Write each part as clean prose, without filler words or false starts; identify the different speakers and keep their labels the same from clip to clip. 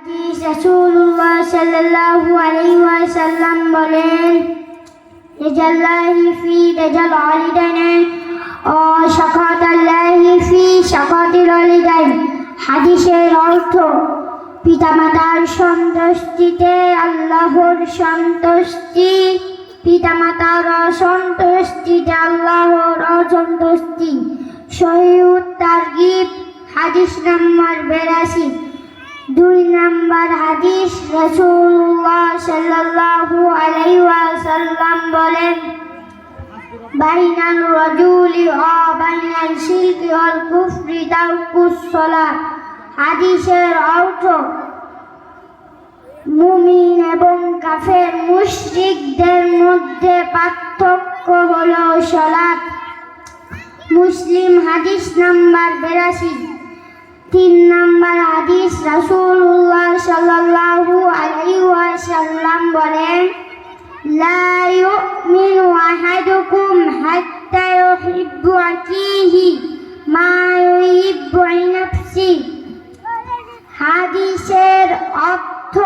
Speaker 1: রাসূলুল্লাহ সাল্লাল্লাহু আলাইহি ওয়াসাল্লাম বলেন, রিজাল্লাহি ফি রিজাল ওয়ালিদাইন ও শাকাতাল্লাহি ফি শাকাতিল ওয়ালিদাইন। হাদিসের অর্থ, পিতামাতার সন্তুষ্টিতে আল্লাহর সন্তুষ্টি, পিতামাতার অসন্তুষ্টিতে আল্লাহর অসন্তুষ্টি। সহিহুত তারগিব হাদিস নাম্বার 82। 2 নম্বর হাদিস, রাসূলুল্লাহ সাল্লাল্লাহু আলাইহি ওয়াসাল্লাম বলেন, বাইনাল রাজুলি ওয়া বাইনাল শিরকি ওয়াল কুফরি তারকুস সালাত। হাদিসের অর্থ, মুমিন এবং কাফের মুশরিকদের মধ্যে পার্থক্য হলো সালাত। মুসলিম হাদিস নাম্বার 82। 3 নম্বর হাদিস, রাসূলুল্লাহ সাল্লাল্লাহু আলাইহি ওয়াসাল্লাম বলেন, লা ইউমিনু আহাদুকুম হাত্তা ইউহিব্বু আখিহি মা ইউহিব্বু লিনাফসিহি। হাদিসের অর্থ,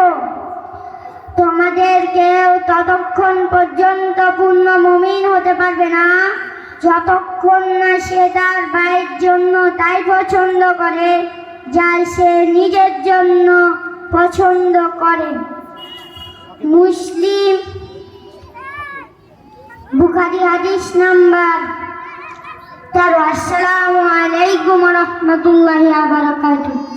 Speaker 1: তোমাদের কেউ ততক্ষণ পর্যন্ত পূর্ণ মুমিন হতে পারবে না যতক্ষণ না সে তার ভাইয়ের জন্য তাই পছন্দ করে যা সে নিজের জন্য পছন্দ করে। মুসলিম বুখারী হাদিস নাম্বার 13। আসসালামু আলাইকুম ওয়া রাহমাতুল্লাহি ওয়া বারাকাতুহু।